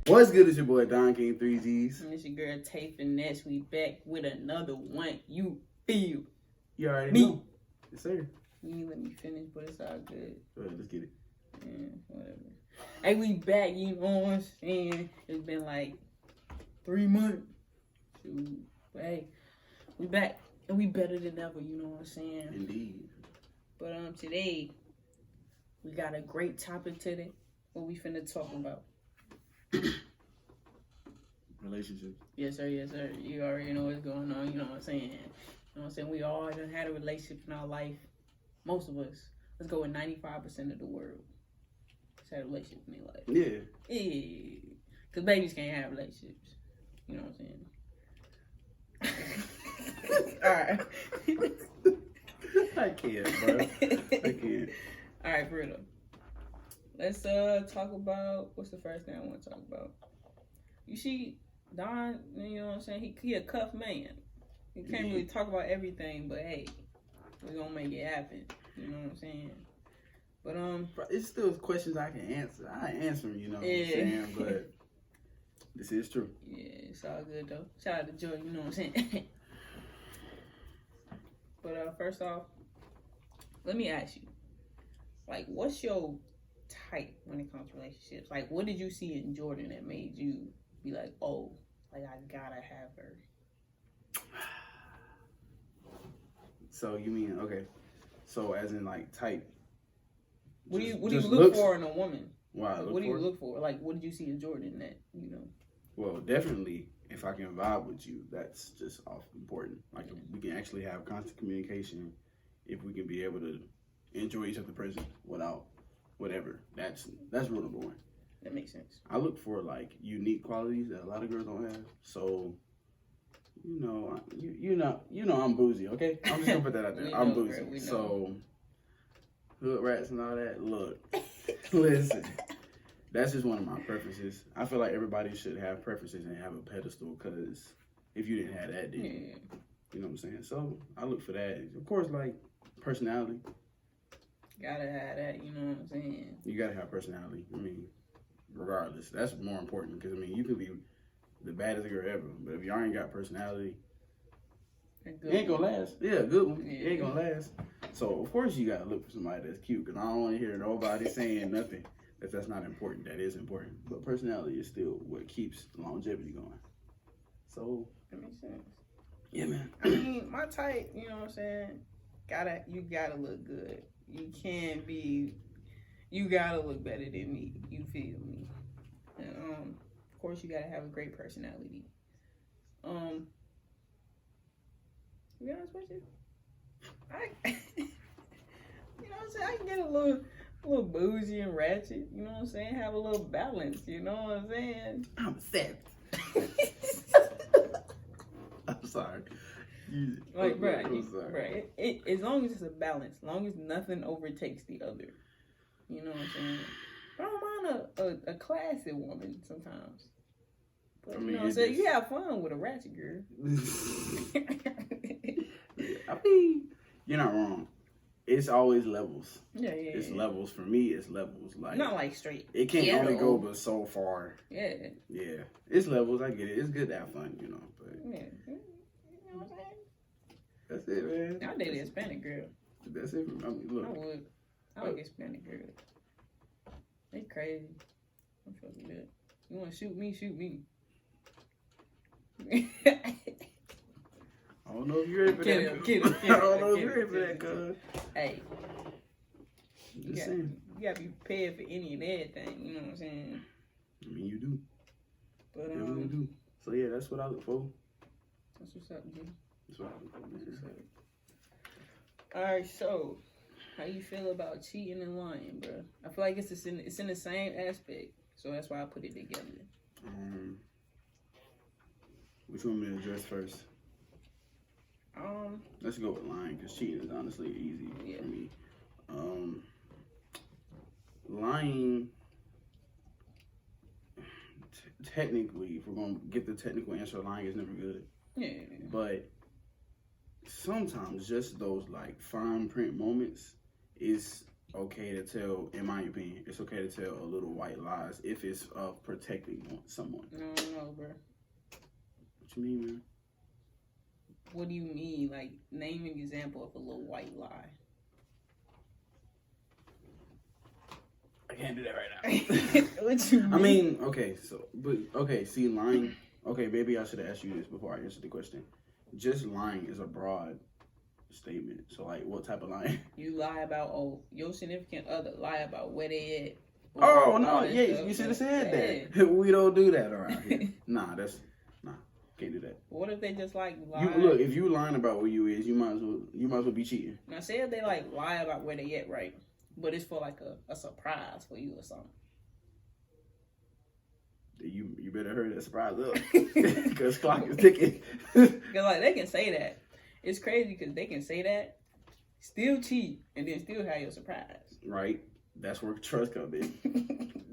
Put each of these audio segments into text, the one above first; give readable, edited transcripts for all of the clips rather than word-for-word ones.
What's good? It's your boy Don King 3Gs. And it's your girl Tay Finesse. We back with another one. You feel You already me? know. Yes, sir. You didn't let me finish, but it's all good. Go ahead, let's get it. Yeah, whatever. Hey, we back. You know what I'm saying? It's been like 3 months. Shoot. But hey, we back and we better than ever. You know what I'm saying? Indeed. But today we got a great topic today. What we finna talk about? Relationships. Yes, sir. Yes, sir. You already know what's going on. You know what I'm saying? You know what I'm saying? We all done had a relationship in our life. Most of us. Let's go with 95% of the world. Has had a relationship in their life. Yeah. Yeah. Because babies can't have relationships. You know what I'm saying? Alright. I can't, bro. I can't. Alright, for real though. Let's talk about, what's the first thing I want to talk about? You see, Don, you know what I'm saying? He a cuff man. He can't really talk about everything, but hey, we're gonna make it happen. You know what I'm saying? But it's still questions I can answer. I answer them, you know what I'm saying? But this is true. Yeah, it's all good though. Shout out to Joy, you know what I'm saying? But first off, let me ask you, like, what's your type when it comes to relationships? Like, what did you see in Jordan that made you be like, oh, like, I gotta have her? So you mean, okay, so as in like type. What do you look for in a woman? Wow. Like, what do you look for? Like, what did you see in Jordan that, you know? Well, definitely, if I can vibe with you, that's just important. Like, we can actually have constant communication, if we can be able to enjoy each other present without whatever. That's rule number one. That makes sense. I look for like unique qualities that a lot of girls don't have. So, you know, I'm bougie. Okay, I'm just gonna put that out there. I'm bougie. So, hood rats and all that. Look, listen. That's just one of my preferences. I feel like everybody should have preferences and have a pedestal, because if you didn't have that, then you know what I'm saying. So I look for that. Of course, like personality. Gotta have that. You know what I'm saying. You gotta have personality. I mean, regardless, that's more important, because I mean, you could be the baddest girl ever, but if y'all ain't got personality, it ain't gonna last. Yeah, good one. It ain't gonna last. So of course you gotta look for somebody that's cute, because I don't want to hear nobody saying nothing that's not important. That is important, but personality is still what keeps longevity going. So that makes sense. Yeah, man. I mean, my type, you know what I'm saying? You gotta look good. You gotta look better than me. You feel me? And of course you gotta have a great personality. To be honest with you, you know what I'm saying? I can get a little bougie and ratchet. You know what I'm saying? Have a little balance. You know what I'm saying? I'm savage. I'm sorry. Like, bro, as long as it's a balance, as long as nothing overtakes the other. You know what I'm saying? I don't mind a classy woman sometimes. But, I mean, you know what I'm saying? You have fun with a ratchet girl. I mean, you're not wrong. It's always levels. Yeah. It's levels. For me, it's levels. Like, not like straight. It can't only go but so far. Yeah. Yeah. It's levels. I get it. It's good to have fun, you know. But yeah. You know what I'm saying? That's it, man. I'll date a Hispanic girl. That's it. I mean, look. I would get Hispanic girl. They crazy. I'm fucking good. You want to shoot me? Shoot me. I don't know if you're ready for that. I don't know if you're ready for that, cuz. Hey. You gotta be prepared for any and everything. You know what I'm saying? I mean, you do. But you do. So yeah, that's what I look for. That's what's up, G. That's what I look for. Alright, so how you feel about cheating and lying, bro? I feel like it's in the same aspect, so that's why I put it together. Which one we address first? Let's go with lying, because cheating is honestly easy for me. Lying, technically, if we're going to get the technical answer, lying is never good. Yeah. But sometimes just those like fine print moments is okay to tell, in my opinion, it's okay to tell a little white lies if it's protecting someone. I don't know, bro. What you mean, man? What do you mean? Like, name an example of a little white lie. I can't do that right now. What you mean? I mean, okay, see, lying. Okay, maybe I should have asked you this before I answered the question. Just lying is a broad statement. So, like, what type of lying? You lie about your significant other. Lie about where they at. Oh no, yeah, you should have said that. We don't do that around here. Nah, can't do that. What if they just like lie? Look, if you lying about where you is, you might as well be cheating. Now, say if they like lie about where they at, right? But it's for like a surprise for you or something. You better hurry that surprise up, because clock is ticking. Because like they can say that. It's crazy because they can say that, still cheat, and then still have your surprise. Right. That's where trust comes in.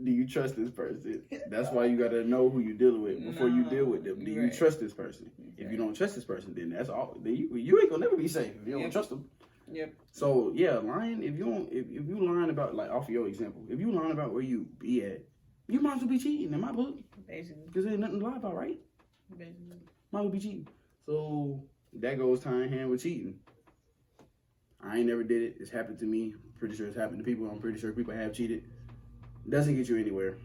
Do you trust this person? That's why you gotta know who you're dealing with before you deal with them. Do you trust this person? If you don't trust this person, then that's all. Then you ain't gonna never be safe if you don't trust them. Yep. So yeah, lying. If you lying about, like, off of your example, if you lying about where you be at, you might as well be cheating in my book. Basically. Because there's nothing to lie about, right? Basically. Might as well be cheating. So that goes hand in hand with cheating. I ain't never did it. It's happened to me. Pretty sure it's happened to people. I'm pretty sure people have cheated. Doesn't get you anywhere.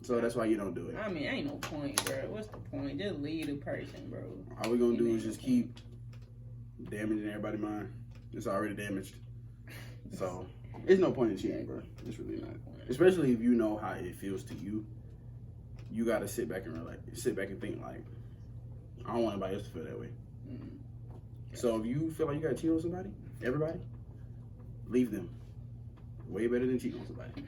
So that's why you don't do it. I mean, ain't no point, bro. What's the point? Just leave the person, bro. All we're gonna do is just keep damaging everybody's mind. It's already damaged. So there's no point in cheating, bro. It's really not. Especially if you know how it feels to you. You gotta sit back and think like, I don't want anybody else to feel that way. Mm-hmm. So if you feel like you gotta cheat on somebody, everybody, leave them. Way better than cheating on somebody.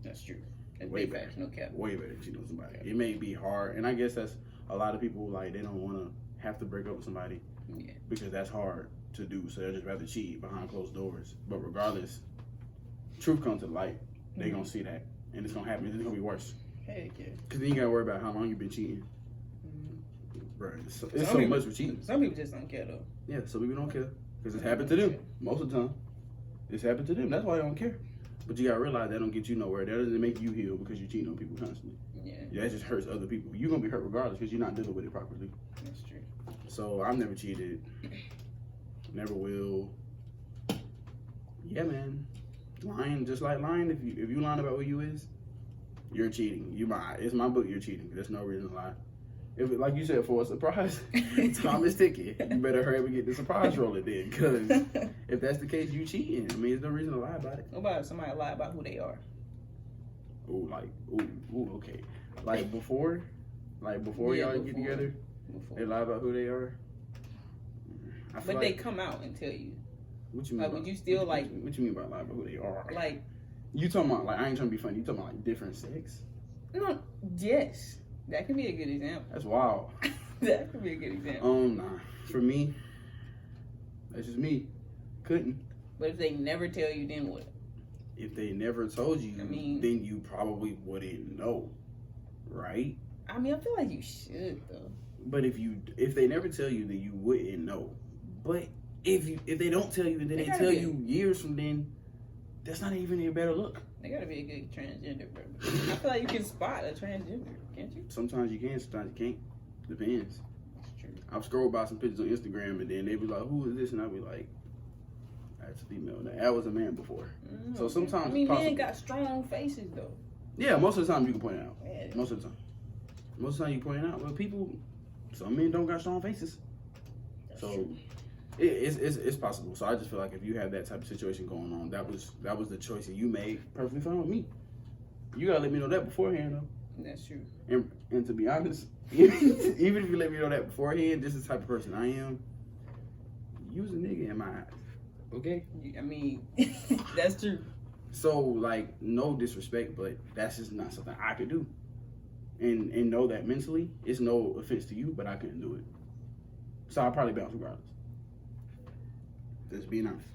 That's true. That's Way better. No cap. Way better than cheating on somebody. It may be hard, and I guess that's a lot of people, like, they don't want to have to break up with somebody because that's hard to do. So they'll just rather cheat behind closed doors. But regardless, truth comes to light. They gonna see that, and it's gonna happen. It's gonna be worse. Heck yeah. Because then you gotta worry about how long you've been cheating. Bro, it's so much for cheating. Some people just don't care though. Yeah, some people don't care because it's happened to them most of the time. It's happened to them. That's why they don't care. But you gotta realize that don't get you nowhere. That doesn't make you heal because you cheating on people constantly. Yeah, that just hurts other people. You're gonna be hurt regardless because you're not dealing with it properly. That's true. So I've never cheated. Never will. Yeah, man. Lying, just like lying. If you lying about where you is, you're cheating. It's my book. You're cheating. There's no reason to lie. If, like you said, for a surprise, time is ticking. You better hurry up and get the surprise rolling then, because if that's the case, you cheating. I mean, there's no reason to lie about it. What about if somebody lie about who they are? Okay. Like before y'all get together, they lie about who they are. But they come out and tell you. What you mean? Like, would you still like? What you mean by lie about who they are? Like, you talking about, like, I ain't trying to be funny. You talking about like different sex? No. Yes. That can be a good example. That's wild. That could be a good example. Nah. For me, that's just me. Couldn't. But if they never tell you, then what? If they never told you, then you probably wouldn't know, right? I mean, I feel like you should though. But if they never tell you, then you wouldn't know. But if they don't tell you, and then they tell you years from then, that's not even a better look. They gotta be a good transgender, bro. I feel like you can spot a transgender, can't you? Sometimes you can, sometimes you can't. Depends. That's true. I've scrolled by some pictures on Instagram, and then they be like, "Who is this?" And I'll be like, "That's a female. That was a man before." So sometimes, I mean, men got strong faces though. Yeah, most of the time you can point it out. Yeah. Most of the time you point it out. But some men don't got strong faces. That's so true. It's possible. So I just feel like if you have that type of situation going on, that was the choice that you made. Perfectly fine with me. You gotta let me know that beforehand, though. That's true. And to be honest, even if you let me know that beforehand, this is the type of person I am. You's a nigga in my eyes. Okay? I mean, that's true. So, like, no disrespect, but that's just not something I could do. And know that mentally, it's no offense to you, but I couldn't do it. So I'll probably bounce regardless. Just being honest.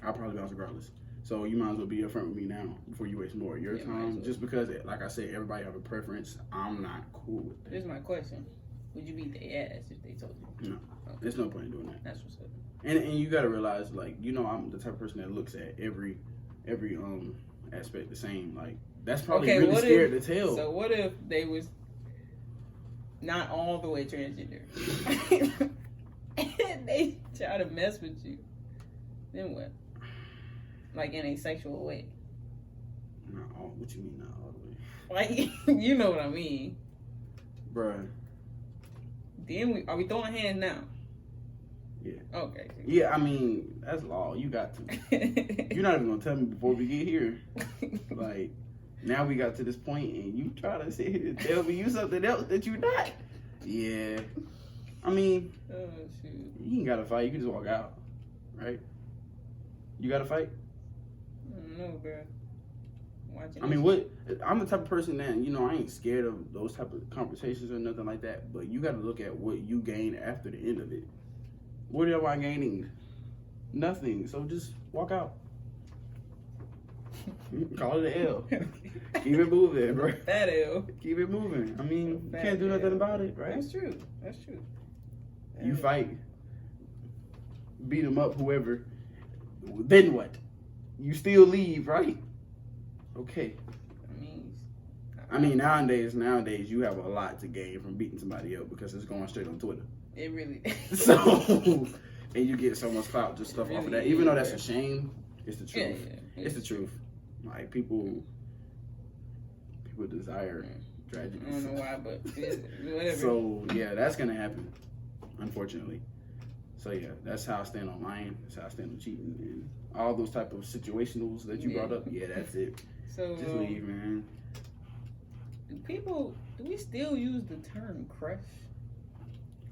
I'll probably bounce regardless. So you might as well be upfront with me now before you waste more of your time. Just because, like I said, everybody have a preference. I'm not cool with that. Here's my question. Would you beat their ass if they told you? No. Okay. There's no point in doing that. That's what's up. And you got to realize, like, I'm the type of person that looks at every every aspect the same. Like that's probably really scared to tell. So what if they was not all the way transgender and they try to mess with you? Then what? Like in a sexual way? Not all. What you mean not all the way? Like you know what I mean, bruh. Then are we throwing hands now? Yeah. Okay. Yeah, I mean that's law. You got to. You're not even gonna tell me before we get here. Like now we got to this point, and you try to sit here and tell me you something else that you not. Yeah. I mean, oh shoot. You ain't gotta fight. You can just walk out, right? You gotta fight. I don't know, bro. I mean, what? I'm the type of person that, you know, I ain't scared of those type of conversations or nothing like that. But you got to look at what you gain after the end of it. What am I gaining? Nothing. So just walk out. Call it an L. Keep it moving, bro. That L. Keep it moving. I mean, you can't do nothing about it, right? That's true. That's true. You fight, beat them up, whoever. Then what? You still leave, right? Okay. I mean, nowadays, you have a lot to gain from beating somebody up because it's going straight on Twitter. It really. So, and you get so much clout, just stuff off of that. Even though that's a shame, it's the truth. Yeah. It's the truth. Like people desire tragedies. I don't know why, but whatever. So yeah, that's gonna happen, unfortunately. So yeah, that's how I stand on lying. That's how I stand on cheating and all those type of situationals that you brought up. Yeah, that's it. So just leave, man. Do we still use the term crush?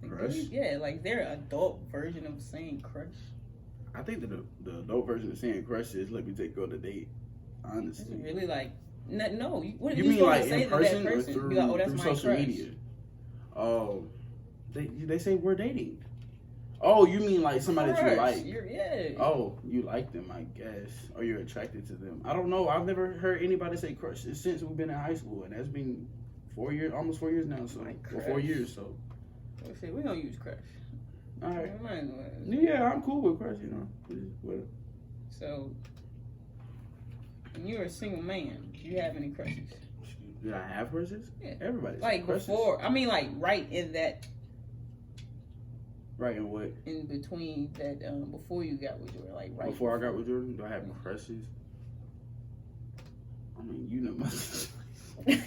Crush? Yeah, like their adult version of saying crush. I think that the adult version of saying crush is let me take you on a date. Honestly, it's really like no. What you mean like in person or through, like, oh, that's through my social crush. media? Oh, they say we're dating. Oh, you mean like somebody that you like? Yeah. Oh, you like them, I guess, or you're attracted to them. I don't know. I've never heard anybody say crush since we've been in high school, and that's been 4 years, almost 4 years now. So, or 4 years. So, we don't use crush. All right. Yeah, I'm cool with crush. You know, whatever. So, when you're a single man, do you have any crushes? Did I have crushes? Yeah. Everybody. Like crushes. before. I mean, like right in that. Right in what? In between that, before you got with Jordan, like right before I got with Jordan, do I have crushes? I mean, you know my situation.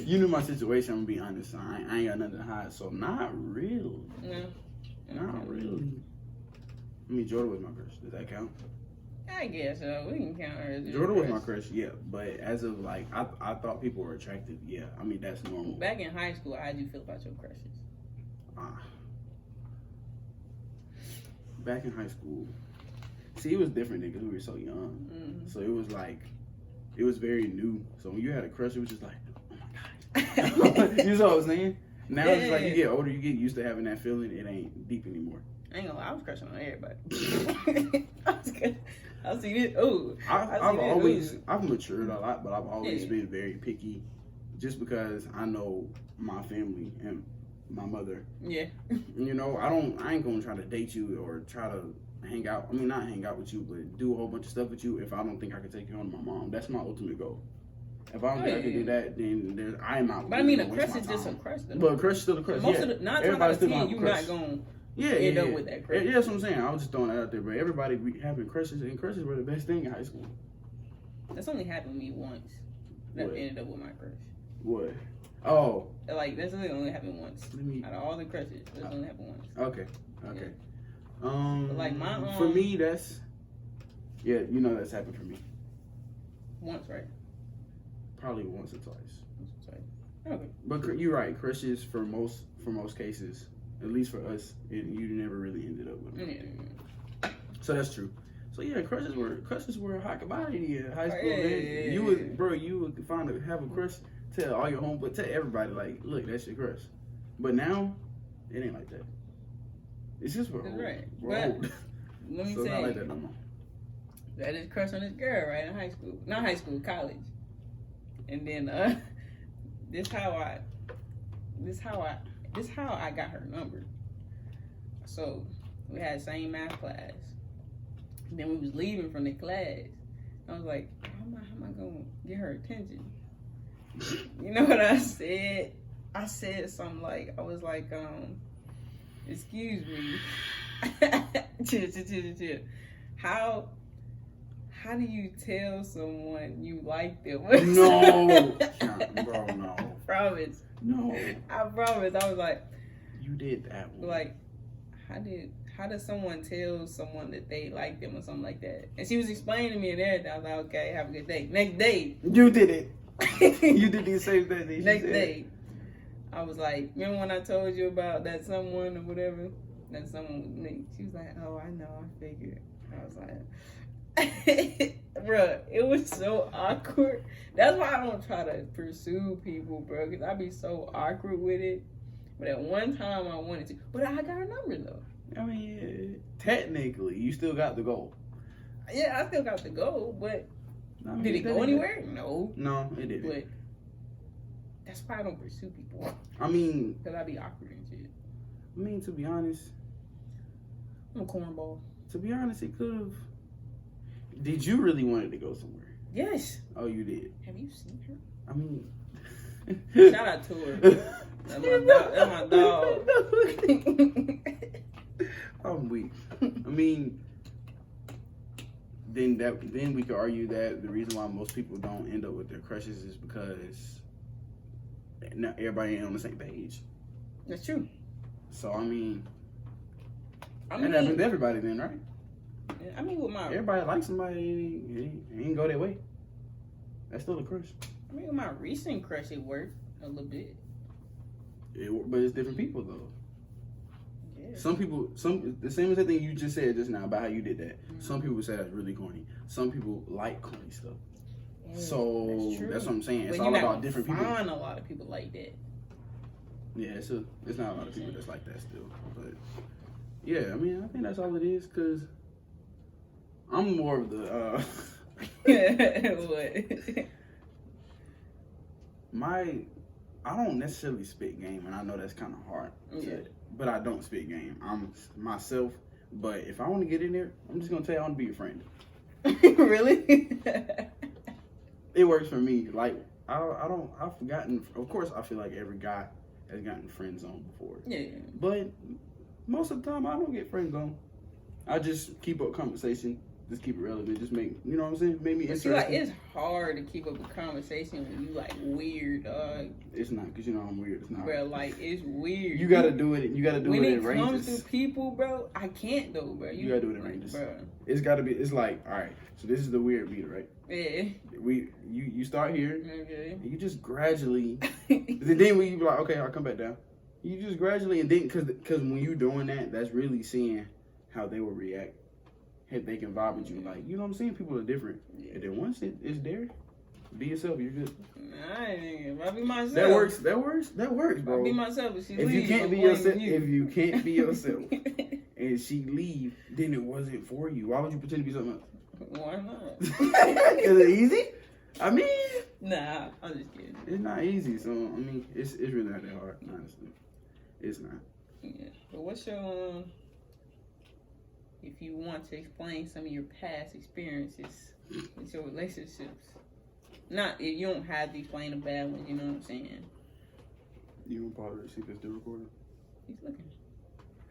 You knew my situation. I'm gonna be honest. I ain't got nothing to hide, so not really. No, not really. I mean, Jordan was my crush. Does that count? I guess so. We can count her as Jordan was my crush. Yeah, but as of like, I thought people were attractive. Yeah, I mean that's normal. Back in high school, how'd you feel about your crushes? Back in high school, see, it was different because we were so young. Mm-hmm. So it was like, it was very new. So when you had a crush, it was just like, oh my God. You know what I'm saying? Now it's like you get older, you get used to having that feeling. It ain't deep anymore. I ain't gonna lie, I was crushing on everybody. I've seen it. Oh, I've matured a lot, but I've always been very picky, just because I know my family and my mother. Yeah. You know, I ain't gonna try to date you or try to hang out. I mean, not hang out with you, but do a whole bunch of stuff with you if I don't think I can take you home to my mom. That's my ultimate goal. If I don't think I can do that, then I am out. But I mean, a crush is just a crush. But a crush is still a crush. Most of the 9 times out of 10, you're not gonna end up with that crush. Yeah, that's what I'm saying. I was just throwing that out there, but everybody having crushes, and crushes were the best thing in high school. That's only happened to me once. That ended up with my crush. What? Oh. Like, that's only happened once. Out of all the crushes, that's only happened once. Okay. Yeah. Like my for me, that's you know that's happened for me. Once, right? Probably once or twice. Okay. But you're right. Crushes for most cases, at least for us, you never really ended up with them. Yeah. So that's true. So yeah, crushes were a hot commodity in high school. Yeah. You would have a crush. Tell all your home, but tell everybody like, look, that's your crush. But now, it ain't like that. It's just we're old. Right. We're old. Let me so say, not like that no more. That is crush on this girl, right? In high school, not high school, college. And then this how I got her number. So we had the same math class. Then we was leaving from the class, I was like, how am I gonna get her attention? You know what I said? I said something like, I was like, excuse me. Chill. How do you tell someone you like them? No. Bro, no. I promise. No. I promise. I was like, you did that one. Like, how does someone tell someone that they like them or something like that? And she was explaining to me and everything. I was like, okay, have a good day. Next day. You did it. You did the same thing that Next day. I was like, remember when I told you about that someone or whatever? That someone was me. She was like, oh, I know, I figured. I was like, bruh, it was so awkward. That's why I don't try to pursue people, bro, because I be so awkward with it. But at one time I wanted to. But I got her number, though. I mean, technically, you still got the goal. Yeah, I still got the goal, but I mean, did it go anywhere? No. No, it didn't. But that's why I don't pursue people. I mean, because I be awkward and shit. I mean, to be honest, I'm a cornball. To be honest, it could have. Did you really want it to go somewhere? Yes. Oh, you did. Have you seen her? I mean, shout out to her. That's my dog. I'm weak. I mean, then we could argue that the reason why most people don't end up with their crushes is because not everybody ain't on the same page. That's true. So I mean that happens to everybody then, right? I mean, with my everybody likes somebody, it ain't go their way. That's still a crush. I mean, with my recent crush, it worked a little bit. But it's different people though. Yeah. Some people, the same as that thing you just said just now about how you did that. Mm-hmm. Some people say that's really corny. Some people like corny stuff. Yeah, so that's what I'm saying. It's all about different people. Find a lot of people like that. Yeah, it's not a lot of people that's like that still. But yeah, I mean, I think that's all it is. Cause I'm more of the what? I don't necessarily spit game, and I know that's kind of hard. Yeah. But I don't spit game. I'm myself. But if I want to get in there, I'm just gonna tell you I want to be your friend. Really? It works for me. Like I've forgotten. Of course, I feel like every guy has gotten friend zoned before. Yeah. But most of the time, I don't get friend zoned. I just keep up conversation. Just keep it relevant. Just make, you know what I'm saying? Make me interesting. Like, it's hard to keep up a conversation when you like weird, dog. It's not, because you know I'm weird. It's not. Bro, like, it's weird. You gotta do it. You gotta do it in ranges. When it comes to people, bro, I can't though, bro. You gotta do it in ranges. Bro. It's gotta be. It's like, all right. So this is the weird meter, right? Yeah. You start here. Okay. And you just gradually. Then when you be like, okay, I'll come back down. You just gradually, and then because when you doing that, that's really seeing how they will react. If they can vibe with you, like, you know what I'm saying? People are different. Yeah. And then once it's there, be yourself. You're good. I'll be myself. That works, bro. I'll be myself. If you can't be yourself, and she leave, then it wasn't for you. Why would you pretend to be something else? Why not? Is it easy? I mean, nah, I'm just kidding. It's not easy. So I mean, it's really not that hard. Honestly, it's not. Yeah. But what's your if you want to explain some of your past experiences with your relationships, not if you don't have to explain the bad ones, you know what I'm saying? You want Paul to see if it's still recording? He's looking.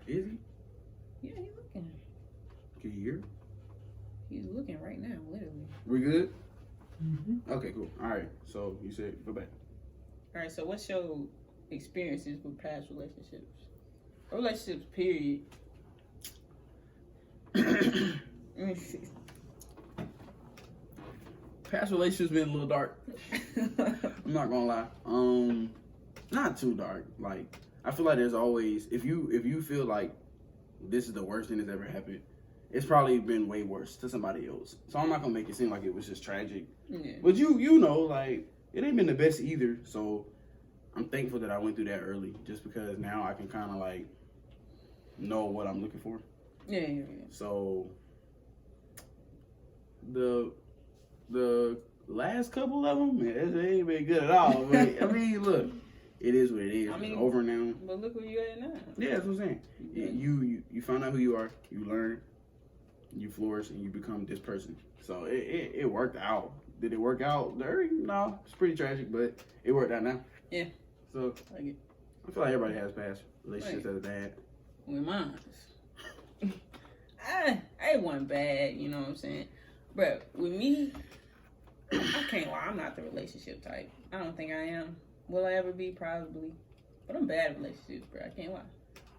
Is he? Yeah, he's looking. Can you hear? He's looking right now, literally. We good? Mm-hmm. Okay, cool. All right. So you said go back. All right. So what's your experiences with past relationships? Or relationships, period. Past relationships been a little dark. I'm not gonna lie. Not too dark. Like, I feel like there's always, if you feel like this is the worst thing that's ever happened, it's probably been way worse to somebody else. So I'm not gonna make it seem like it was just tragic. Yeah. But you know, like, it ain't been the best either. So I'm thankful that I went through that early, just because now I can kind of like know what I'm looking for. Yeah. So the last couple of them, man, it ain't been good at all. But, I mean, look, it is what it is. I mean, it's over now. But look where you at now. Yeah, that's what I'm saying. You find out who you are. You learn. you flourish and you become this person. So it worked out. Did it work out? No, it's pretty tragic, but it worked out now. Yeah. So I feel like everybody has past relationships as a dad. With mine. I wasn't bad, you know what I'm saying? But with me, I can't lie, I'm not the relationship type. I don't think I am. Will I ever be? Probably. But I'm bad at relationships, bro. I can't lie.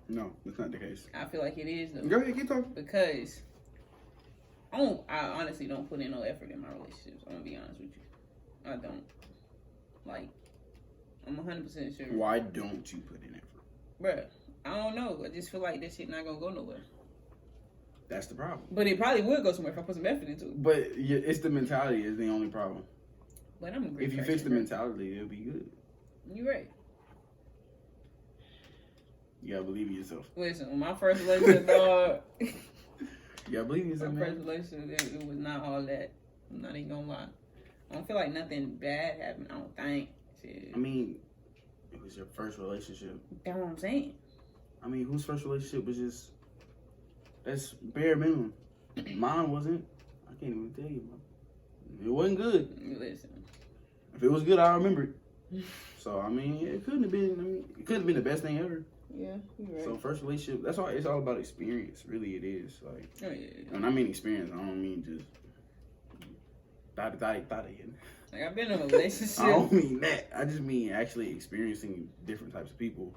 No, that's not the case. I feel like it is, though. Go ahead, keep talking. Because I honestly don't put in no effort in my relationships. I'm gonna be honest with you. I don't. Like, I'm 100% sure. Why don't you put in effort? Bruh, I don't know. I just feel like this shit not gonna go nowhere. That's the problem. But it probably would go somewhere if I put some effort into it. But it's the mentality is the only problem. But I'm a great If you fix the mentality, it'll be good. You're right. You gotta believe in yourself. Listen, my first relationship, dog. You gotta believe in yourself, My man. first relationship, it was not all that. I'm not even gonna lie. I don't feel like nothing bad happened. I don't think. Shit. I mean, it was your first relationship. That's what I'm saying. I mean, whose first relationship was just, that's bare minimum. Mine wasn't. I can't even tell you. It wasn't good. Listen. If it was good, I remember it. So, I mean, it couldn't have been, it couldn't have been the best thing ever. Yeah, you're right. So, first relationship, that's why it's all about experience. Really, it is. Like, oh, yeah. when I mean experience, I don't mean just thought. Like, I've been in a relationship. I don't mean that. I just mean actually experiencing different types of people.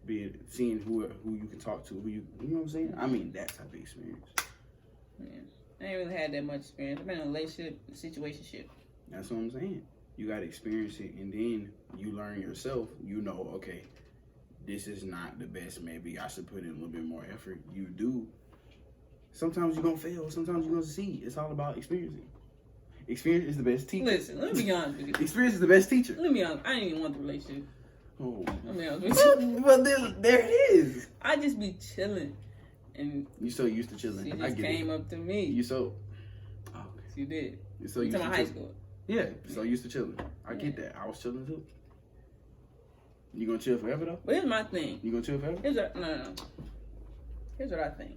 Be it seeing who you can talk to, you know what I'm saying? I mean that type of experience. Yeah. I ain't really had that much experience. I've been in a relationship, situationship. That's what I'm saying. You gotta experience it and then you learn yourself. You know, okay, this is not the best. Maybe I should put in a little bit more effort. You do. Sometimes you're gonna fail, sometimes you're gonna succeed. It's all about experiencing. Experience is the best teacher. Listen, let me be honest with you. Experience is the best teacher. Let me be honest. I didn't even want the relationship. Oh. Let me be honest with you. Well, there it is. I just be chilling. And you so used to chilling. she I just get came it. up to me. You so. Oh, okay. She did. You so You used talking to about high chilling. school? Yeah, so used to chilling. I get that. I was chilling too. You gonna chill forever though? But here's my thing. You gonna chill forever? No. Here's what I think.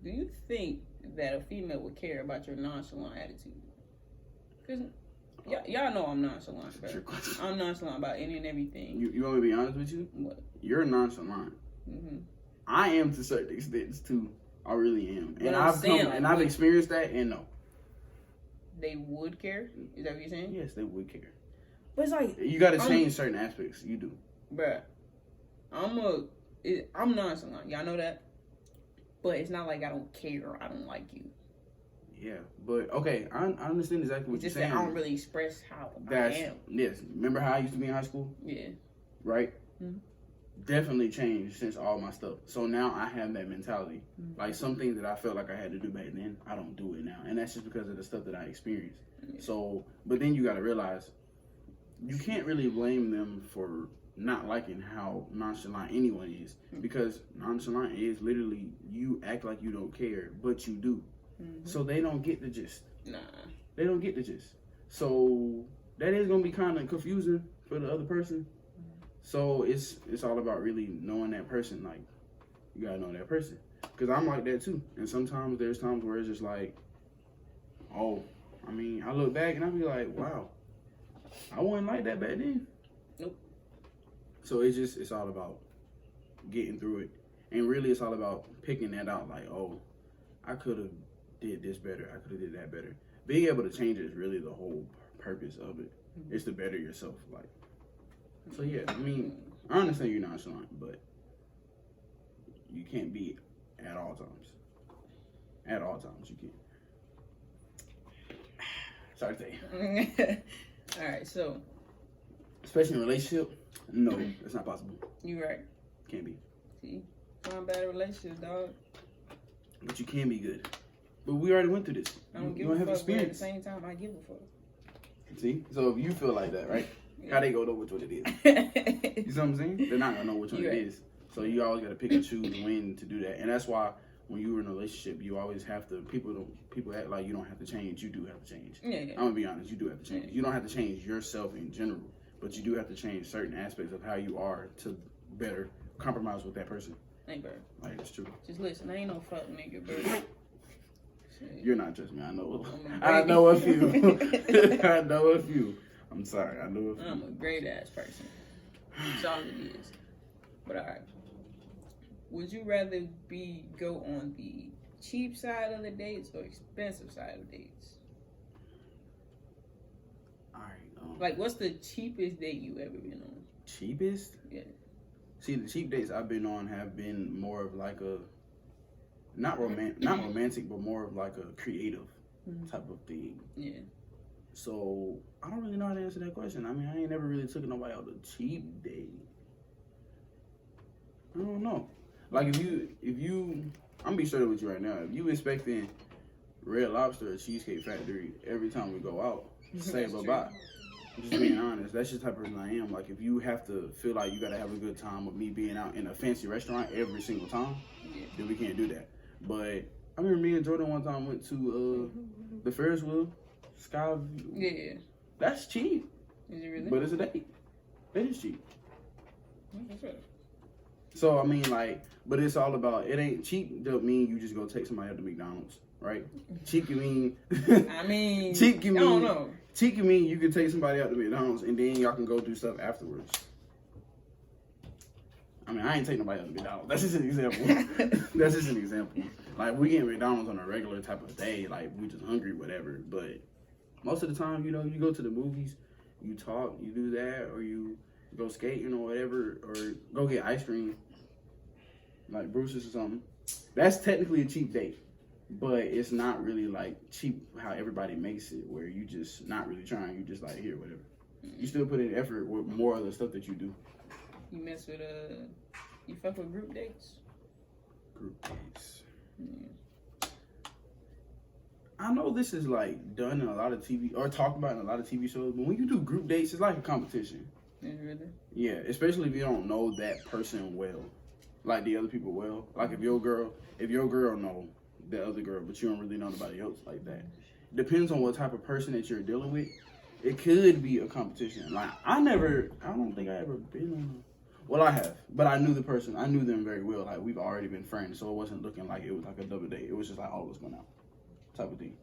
Do you think that a female would care about your nonchalant attitude? Because y'all know I'm nonchalant, bro. I'm nonchalant about any and everything. You want me to be honest with you? What? You're nonchalant. Mm-hmm. I am to certain extents too. I really am, But and I'm I've experienced that. And no, they would care. Is that what you're saying? yes, they would care. But it's like You got to change certain aspects. You do, bruh. I'm nonchalant. Y'all know that. But it's not like I don't care or I don't like you. yeah. But okay, I understand exactly what It's you're just saying. that I don't really express how I am. Yes. Remember how I used to be in high school? Yeah. Right. Mm-hmm. Definitely changed since all my stuff. So now I have that mentality. Mm-hmm. Like some things that I felt like I had to do back then, I don't do it now, and that's just because of the stuff that I experienced. Yeah. So, but then you got to realize you can't really blame them for not liking how nonchalant anyone is, because nonchalant is literally you act like you don't care, but you do. Mm-hmm. So they don't get the gist. Nah. They don't get the gist. So that is gonna be kind of confusing for the other person. So it's all about really knowing that person. Like, you gotta know that person. Because I'm like that too. And sometimes there's times where it's just like, oh, I mean, I look back and I be like, wow, I wasn't like that back then. Nope. So it's all about getting through it. And really it's all about picking that out. Like, oh, I could have did this better. I could have did that better. Being able to change it is really the whole purpose of it. It's to better yourself. Like, so yeah, I mean, I understand you're nonchalant, but you can't be at all times. At all times, you can't. Sorry to tell you. All right, so Especially in a relationship, no, that's not possible. you right. Can't be. See, I'm bad at relationships, dog. But you can be good. But we already went through this. I don't You give don't a have fuck, but at the experience. same time, I give a fuck. See? So if you feel like that, right? How they gonna know which one it is? You see what I'm saying? They're not gonna know which one You're it right. is. So you always gotta pick and choose when to do that. And that's why when you're in a relationship, you always have to. People act like you don't have to change. You do have to change. Yeah. I'm gonna be honest. You do have to change. Yeah. You don't have to change yourself in general, but you do have to change certain aspects of how you are to better compromise with that person. Hey, bro. Like, it's true. Just listen, I ain't no fuck nigga, bro. You're not just me. I know. I know a few. I know a few. I'm sorry. I know a few. I'm a great ass person. That's all it is. But alright. Would you rather go on the cheap side of the dates or expensive side of dates? Alright. Like, what's the cheapest date you ever been on? Cheapest? Yeah. See, the cheap dates I've been on have been more of like a not romantic, but more of like a creative type of thing. Yeah. So I don't really know how to answer that question. I mean, I ain't never really took nobody out a cheap date. I don't know. Like if you, I'm gonna be straight up with you right now. If you expecting Red Lobster or Cheesecake Factory every time we go out, say bye-bye. Just being honest, that's just the type of person I am. Like if you have to feel like you gotta have a good time with me being out in a fancy restaurant every single time, then we can't do that. But I remember me and Jordan one time went to the Ferris wheel, Skyview. Yeah. That's cheap. Is it really? But it's a date. It is cheap. Okay. So I mean, like, but it's all about. It ain't cheap. Don't mean you just go take somebody out to McDonald's, right? Cheap can mean. I mean, cheap can mean. I don't know. Cheap can mean you can take somebody out to McDonald's and then y'all can go do stuff afterwards. I mean, I ain't taking nobody out to McDonald's. That's just an example. That's just an example. Like, we get McDonald's on a regular type of day. Like, we just hungry, whatever. But most of the time, you know, you go to the movies, you talk, you do that, or you go skating or whatever, or go get ice cream, like Bruce's or something. That's technically a cheap date. But it's not really, like, cheap how everybody makes it, where you just not really trying. You just, like, here, whatever. You still put in effort with more of the stuff that you do. You mess with, you fuck with group dates? Group dates. Yeah. I know this is, like, done in a lot of TV, or talked about in a lot of TV shows, but when you do group dates, it's like a competition. Is it really? Yeah, especially if you don't know that person well. Like, the other people well. Like, if your girl know the other girl, but you don't really know nobody else like that. Depends on what type of person that you're dealing with. It could be a competition. Like, I don't think I ever been on well, I have, but I knew the person. I knew them very well. Like, we've already been friends, so it wasn't looking like it was like a double date. It was just like all of us going out type of thing.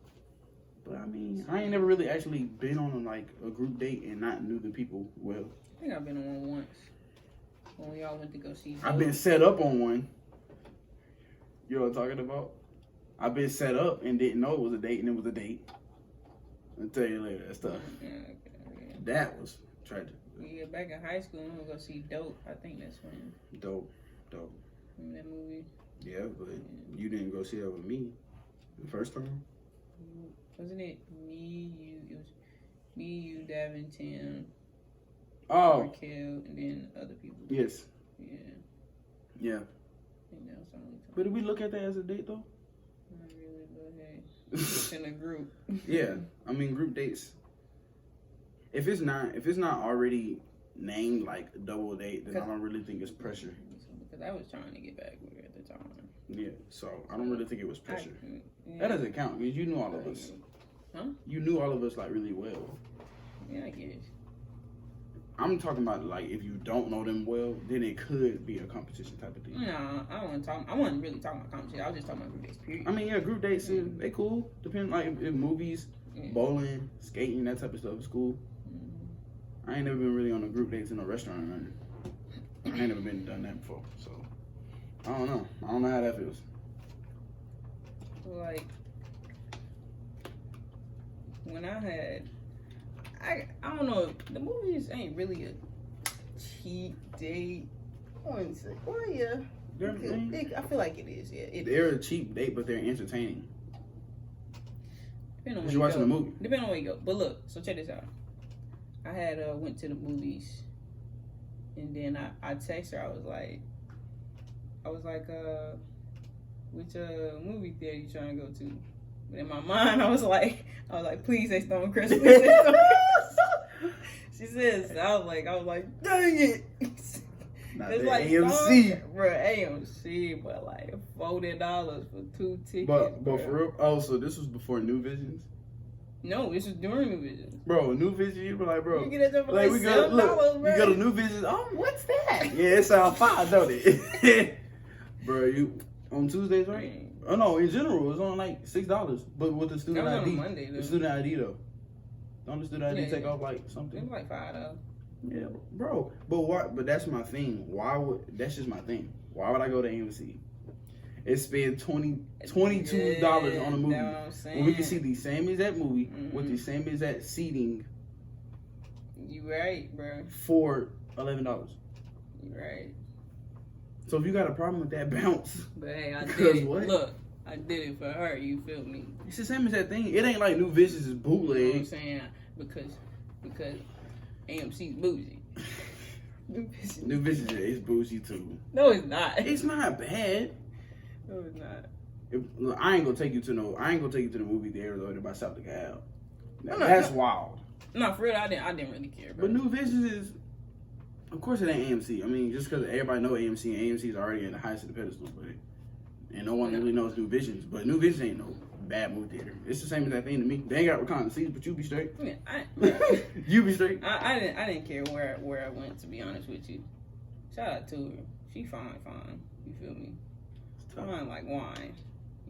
But, I mean, I ain't never really actually been on, like, a group date and not knew the people well. I think I've been on one once. When we all went to go see I've been set up on one. You know what I'm talking about? I've been set up and didn't know it was a date, and it was a date. I'll tell you later. That stuff. Yeah. That was tragic. Yeah, back in high school, we were go see Dope. I think that's when. Dope. Remember that movie? Yeah, but you didn't go see that with me the first time. Wasn't it me, you? It was me, you, Davin, Tim. Oh. Raquel, and then other people. Yes. Yeah. Yeah. I think that was the only time. But did we look at that as a date though? Not really, but hey, it's in a group. Yeah, I mean group dates. If it's not already named like a double date, then I don't really think it's pressure. Because I was trying to get back with her at the time. Yeah, so I don't really think it was pressure. Yeah. That doesn't count because you knew all of us. Huh? You knew all of us like really well. Yeah, I guess. I'm talking about like if you don't know them well, then it could be a competition type of thing. No, I wasn't really talking about competition. I was just talking about group dates, period. I mean, yeah, group dates, they cool. Depending, like, if movies, bowling, skating, that type of stuff is cool. I ain't never been really on a group dates in a restaurant or nothing. I ain't never been done that before, so I don't know. I don't know how that feels. Like, when I don't know, the movies ain't really a cheap date. I wouldn't say, well, yeah. I feel like it is, yeah. They're a cheap date, but they're entertaining. Depending on you're watching the movie. Depending on where you go. But look, so check this out. I had went to the movies, and then I texted her. I was like, which movie theater you trying to go to? But in my mind, I was like, please say Stonecrest. Please say Stonecrest. She says, I was like, dang it. Not it's the like AMC, bro. AMC, but like $40 for 2 tickets. But for real, oh, so this was before New Visions. No, this is during New Visions. Bro, New Visions, you were like, bro. You get it for like we go, look, bro. you go to New Visions. Oh, what's that? Yeah, it sounds fine, don't it? Bro, you on Tuesdays, right? Oh no, in general, it's on like $6. But with the student that was ID, on Monday, though. the student ID though. Don't the student ID take off like something? It was like $5. Yeah, bro. But why? But that's my thing. Why would? That's just my thing. Why would I go to AMC and spend $22 on a movie when we can see the same exact movie with the same exact seating? You right, bro. For $11. You right. So if you got a problem with that, bounce. But hey, I did it. What? Look, I did it for her. You feel me? It's the same as that thing. It ain't like New Visions is bootleg. You know what I'm saying? Because AMC's bougie. New Visions is bougie too. No, it's not. It's not bad. No, it's not. Look, I ain't gonna take you to the movie theater though by South the Cal. That's wild. No, for real, I didn't really care. Bro. But New Visions is, of course, it ain't AMC. I mean, just because everybody know AMC, and AMC is already in the highest of the pedestal, but and no one really knows New Visions. But New Visions ain't no bad movie theater. It's the same as that thing to me. They ain't got reclining seats, but you be straight. Yeah, you be straight. I didn't care where I went, to be honest with you. Shout out to her. She fine. You feel me? Fine like wine.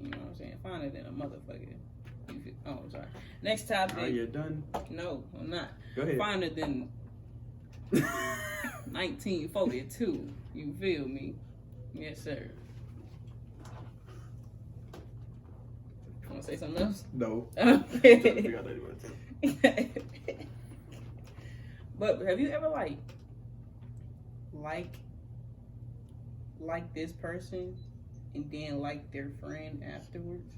You know what I'm saying? Finer than a motherfucker. Oh, I'm sorry. Next topic. Are you done? No, I'm not. Go ahead. Finer than 1942. You feel me? Yes, sir. Want to say something else? No. But have you ever like this person and then like their friend afterwards?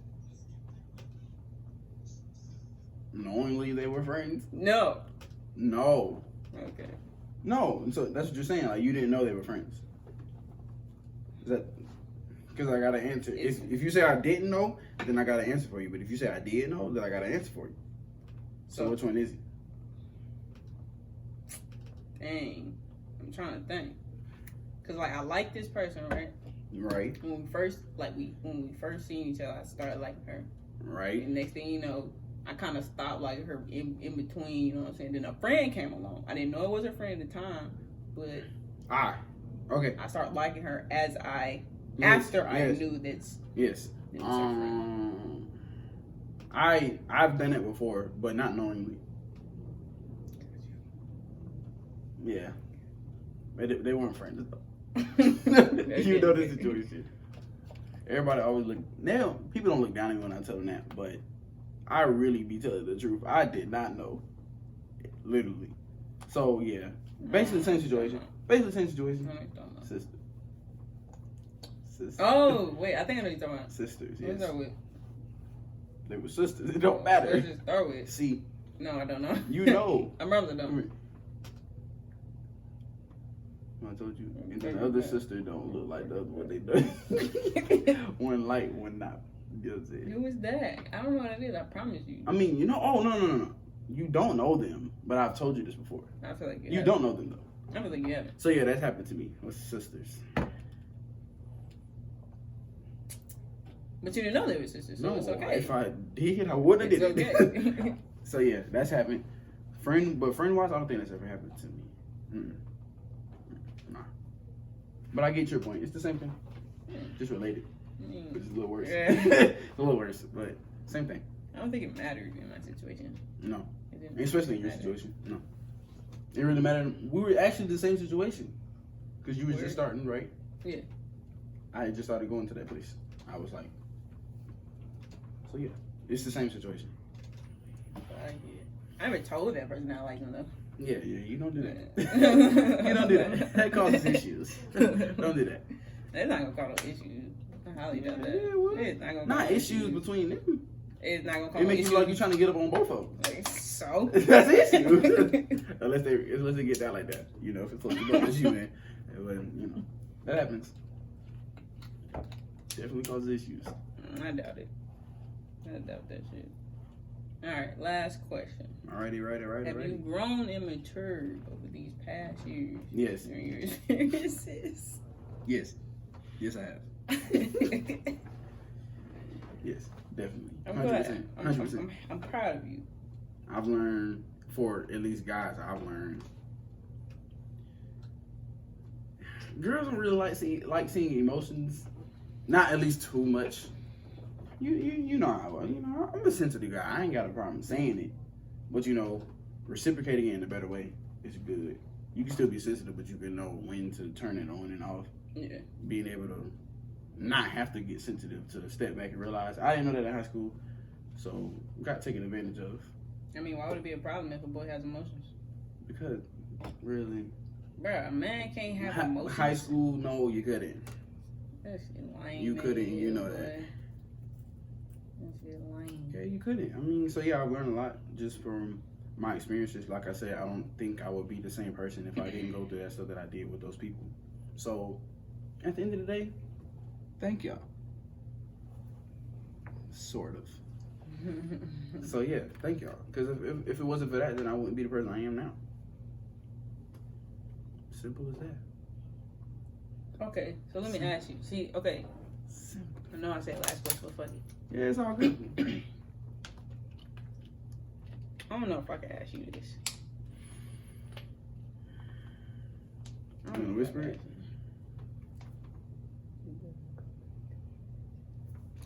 Knowingly they were friends? No. Okay. No. So that's what you're saying. Like you didn't know they were friends. Is that? Because I got an answer. If you say I didn't know, then I got an answer for you. But if you say I did know, then I got an answer for you. So which one is it? Dang. I'm trying to think. Because I like this person, right? Right. When we first seen each other, I started liking her. Right. And next thing you know, I kind of stopped liking her in between, you know what I'm saying? Then a friend came along. I didn't know it was a friend at the time, but okay. I started liking her as after I knew that's yes. I've done it before, but not knowingly. Yeah, they weren't friends though. You know the situation. Everybody always look. Now people don't look down on me when I tell them that, but I really be telling the truth. I did not know, literally. So yeah, basically the same situation. Sister. Oh wait, I think I know what you're talking about. Sisters. Yes. What's with? They were sisters. It don't matter. Let's just start with. See. No, I don't know. You know. I remember though. I told you. And the other sister don't look like the other one. They do. One light, one not. You know what I'm saying? Who is that? I don't know what it is. I promise you. I mean, you know. Oh no. You don't know them, but I've told you this before. I feel like you don't know them though. I feel like you haven't. So yeah, that's happened to me with sisters. But you didn't know they were sisters, so it's okay. If I did, I wouldn't have did it. Okay. So yeah, that's happened. Friend wise, I don't think that's ever happened to me. Nah. But I get your point. It's the same thing. Just related. It's a little worse. Yeah. A little worse, but same thing. I don't think it mattered in my situation. No. Especially in your situation. No. It really mattered. We were actually the same situation. Because you was just starting, right? Yeah. I had just started going to that place. I was like, so yeah, it's the same situation. I never told that person I like them though. Yeah, you don't do that. You don't do that. That causes issues. Don't do that. That's not gonna cause no issues. I highly doubt that. Yeah, well, it's not gonna not issues between them. It's not gonna cause it makes issues. You like you're trying to get up on both of them. Like, so that's an issue. unless they get down like that. You know, if it's close to both of you, man. You know, that happens. Definitely causes issues. I doubt it. I doubt that shit. Alright, last question. Alrighty. Have you grown and matured over these past years? Yes. During your experiences? Yes, I have. Yes, definitely. 100%. I'm proud of you. I've learned, for at least guys, girls don't really like seeing emotions not at least too much. You know how I'm a sensitive guy. I ain't got a problem saying it, but reciprocating it in a better way is good. You can still be sensitive, but you can know when to turn it on and off. Yeah. Being able to not have to get sensitive, to step back and realize I didn't know that in high school, so got taken advantage of. I mean, why would it be a problem if a boy has emotions? Because really, bruh, a man can't have emotions. High school, no, you couldn't. That shit lame. You couldn't, you know that. That shit lame. Yeah, you couldn't. I mean, so yeah, I've learned a lot just from my experiences. Like I said, I don't think I would be the same person if I didn't go through that stuff that I did with those people. So, at the end of the day, thank y'all. Sort of. So yeah, thank y'all. Because if it wasn't for that, then I wouldn't be the person I am now. Simple as that. Okay, so let me ask you. See, okay. Simple. I know I said last question, but fuck it. Yeah, it's all good. I don't know if I can ask you this. You want to whisper it?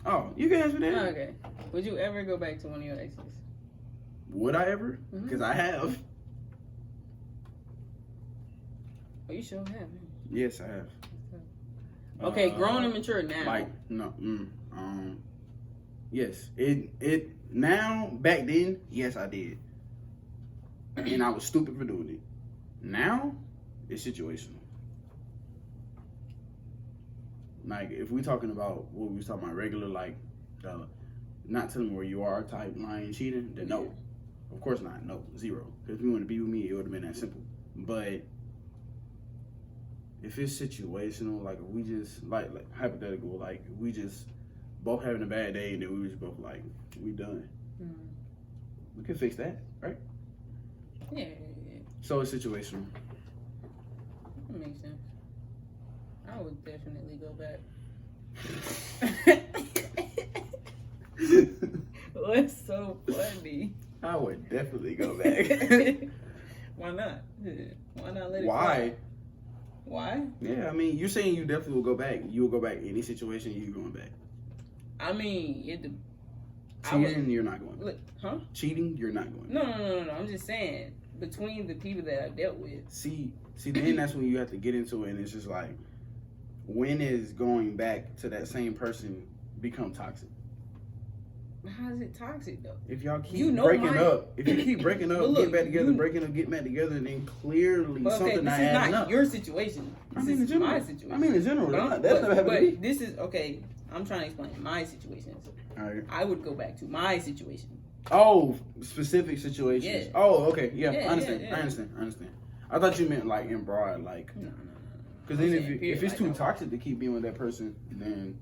Oh, you can answer that. Okay. Would you ever go back to one of your exes? Would I ever? Because I have. Oh, you sure have. Yes, I have. Okay, grown and mature now. Like, no, yes. It now, back then, yes, I did. And I was stupid for doing it. Now, it's situational. Like, if we talking about what we was talking about, regular, like, not telling me where you are type lying, cheating, then no. Of course not, no, zero. Because if you want to be with me, it would have been that simple. But if it's situational, like, if we just, like hypothetical, like, we just both having a bad day and then we was both like, we done. We can fix that, right? Yeah. So it's situational. That makes sense. I would definitely go back. What's so funny? I would definitely go back. Why not? Why not let it Why? go? Why? Yeah, I mean, you're saying you definitely will go back. You will go back any situation, you going back. I mean, cheating, you're not going. Look, huh? Cheating, you're not going. No. I'm just saying, between the people that I dealt with. See, then that's when you have to get into it, and it's just like, when is going back to that same person become toxic? How is it toxic though? If y'all keep breaking up, if you keep breaking up, get back together, breaking up, get back together, then clearly something not adding up. This is not your situation. This is my situation. I mean, in general, that's never happened to me. This is, okay, I'm trying to explain my situation. All right. I would go back to my situation. Oh, specific situations. Yeah. Oh, okay. Yeah, I understand. Yeah. I understand. I thought you meant like in broad, like. No. Because then if it's too toxic to keep being with that person, then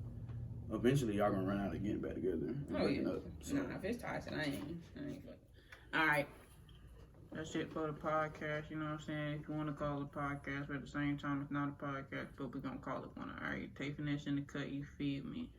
eventually y'all gonna run out of getting back together. Oh yeah. So. Nah, if it's toxic, I ain't fucking. All right. That's it for the podcast. You know what I'm saying? If you want to call it a podcast, but at the same time, it's not a podcast, but we're gonna call it one. All right. Taking this in the cut. You feed me.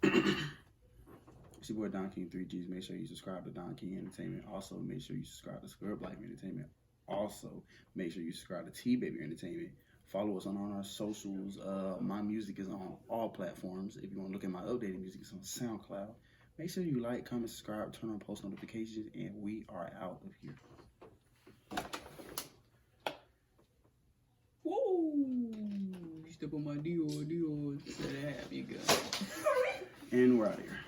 It's your boy Don King 3Gs. Make sure you subscribe to Don King Entertainment. Also, make sure you subscribe to Scrub Life Entertainment. Also, make sure you subscribe to T Baby Entertainment. Follow us on all our socials. My music is on all platforms. If you want to look at my updated music, it's on SoundCloud. Make sure you like, comment, subscribe, turn on post notifications, and we are out of here. Woo! You step on my Dior. Let that have you go. And we're out of here.